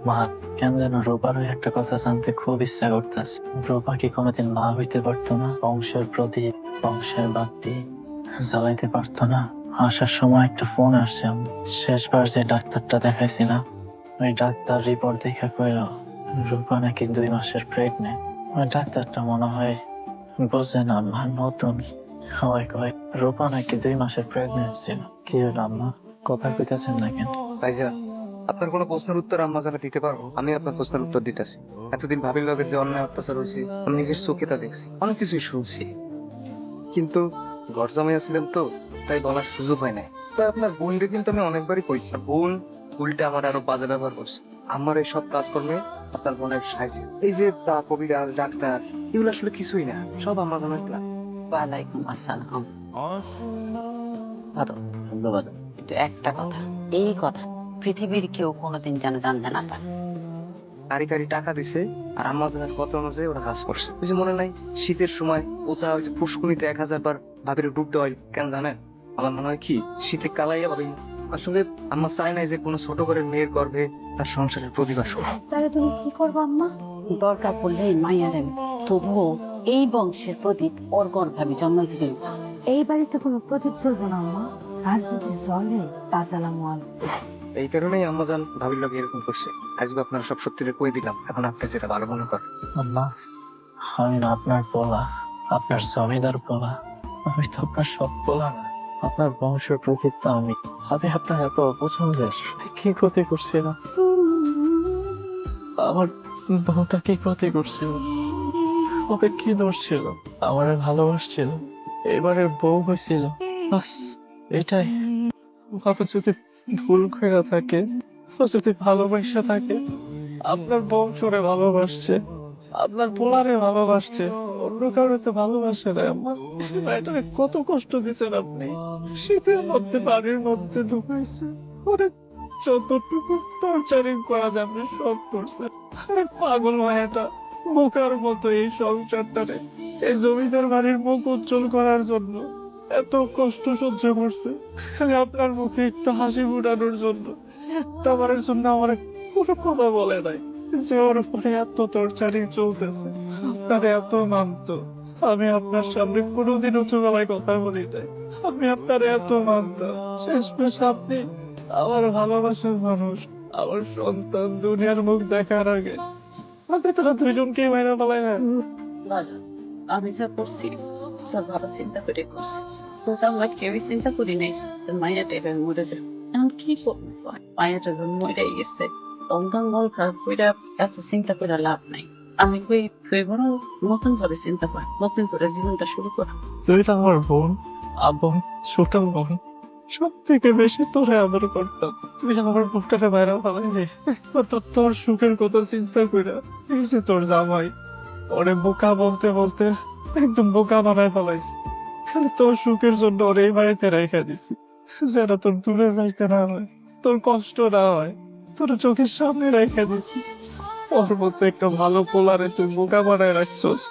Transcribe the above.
মা, কেন যেন রূপার ওই একটা কথা জানতে খুব ইচ্ছা করতেছে। রূপা কি কোনোদিন মা হইতে পারতো না? বংশের প্রদীপ, বংশের বাতি জ্বালাইতে পারতো না? আসার সময় একটা ফোন আসছে। আমি শেষবার যে ডাক্তারটা দেখাইছিলাম, ওই ডাক্তার রিপোর্ট দেখা কইল রূপা নাকি 2 মাসের প্রেগনেন্ট। ওই ডাক্তারটা মনে হয় বুঝে না আমার নতুন। হয় কয় রূপা নাকি 2 মাসের প্রেগনেন্ট ছিল। কি হলো আম্মা, কথা কইতেছেন না কেন? ভাইজান, আপনার কোনো প্রশ্নের উত্তর আম্মা জানা দিতে পারবো? আমি আপনার প্রশ্নের উত্তর দিতেছি। এতদিন ভাবির লগে যে অন্যায় অত্যাচার হয়েছে, আমি নিজের চোখে তা দেখছি, অনেক কিছুই শুনছি, কিন্তু ঘর জামাই আছিলেন তো, তাই বলার সুযোগ হয় নাই। তাই আপনার বোনকে কিন্তু আমি অনেকবারই কইছি, বোন উল্টে আমার আরো বাজে ব্যবহার করছে। আমার এই সব কাজকর্মে আপনার বোনের সাহায্য, এই যে তা কবিরাজ ডাক্তার, এগুলো আসলে কিছুই না, সব আম্মা জানার প্ল্যান। ওয়ালাইকুম আসসালাম। ধরো, ধন্যবাদ। কিন্তু একটা কথা, এই কথা পৃথিবীর কেউ কোনোদিন যেন জানতে না পারে। কারি কারি টাকা দিছে, আর আম্মা জানার কথা অনুযায়ী ওরা কাজ করছে। ওই যে মনে নাই শীতের সময় ওচা ওই যে পুষ্কুনিতে 1000 বার ভাবির ডুব দেওয়া হয়, কেন জানেন? আমার মনে হয় কি শীতে কালাইয়া ভাবি আসলে আম্মা চায় নাই যে কোনো ছোট করে মেয়ের গর্ভে তার সংসারের প্রতিভা শুরু। তাহলে তুমি কি করবো আম্মা? দরকার পড়লে মাইয়া যাবে, তবুও এই বংশের প্রদীপ ওর গর্ভাবি জন্মাইতে দেব। এই বাড়িতে কোনো প্রদীপ চলবে না আম্মা, আর যদি চলে তা জ্বালামো আলো। এই কারণেই আম্মা জান ভাবির লোক এরকম করছে। আজকে আপনারা সব সত্যিটা কই দিলাম, এখন আপনি যেটা ভালো মনে করেন। আম্মা, আমি না আপনার পোলা, আপনার জমিদার পোলা। আমি তো আপনার সব পোলা না। আপনার বংশের প্রতীক তো আমি। আমি আপনার এত অপছন্দের। কি ক্ষতি করছিল আমার? বউটা কি ক্ষতি করছিল? ওকে কি দোষ ছিল? আমারে ভালোবাসছিল, এবারে বউ হয়েছিল, বাস এটাই। বাবা যদি ভুল করে থাকে, ও যদি ভালোবাসা থাকে, আপনার বংশরে ভালোবাসছে, আপনার পোলারে ভালোবাসছে, অন্য কাউরে তো ভালোবাসে না। আমার এটাকে কত কষ্ট দিচ্ছেন আপনি। শীতের মধ্যে বাড়ির মধ্যে ঢুকাইছে, ওরে যতটুকু টর্চারিং করা যাবে সব করছে। আরে পাগল মায়াটা বোকার মতো এই সংসারটারে, এই জমিদার বাড়ির মুখ উজ্জ্বল করার জন্য এত কষ্ট সহ্য করছে। খালি আপনার মুখে একটু হাসি ফুটানোর জন্য, একটা বারের জন্য আমার কোনো কথা বলে নাই যে ওর উপরে এত টর্চারিং চলতেছে। আপনার এত মানতো, আমি আপনার সামনে কোনোদিন উঁচু গলায় কথা বলি নাই। আমি আপনার এত মানতাম, শেষমেশ আপনি আমার ভালোবাসার মানুষ, আমার সন্তান দুনিয়ার মুখ দেখার আগে আপনি তোরা দুইজনকে মেরে ফেলায় না। বাজার, আমি যা করছি সব ভালো চিন্তা করে করছি। তোরা আমরা কেউই চিন্তা করি নাই তোর মাইয়াটা এভাবে মরে যাবে। এখন কি করবো? মাইয়াটা মরে গেছে, তখন মন খারাপ করে এত চিন্তা করে লাভ নাই। আমি কই তুই বরং নতুন ভাবে চিন্তা কর, নতুন করে জীবনটা শুরু কর। তুই তো আমার বোন, আবন, ছোট বোন, সব থেকে বেশি তোরে আদর করতাম। তুই আমার বুকটাকে বাইরে ফেলাইলি। তোর সুখের কথা চিন্তা কইরা এই যে তোর জামাই, ওরে বোকা বলতে বলতে একদম বোকা বানায় ফেলাইছি। খালি তোর সুখের জন্য ওরে এই বাড়িতে রেখে দিছি, যেন তোর দূরে যাইতে না হয়, তোর কষ্ট না হয়। তোর চোখের সামনে রেখে দিছি। ওর মতো একটা ভালো পোলারে তুই বোকা বানায় রাখছস।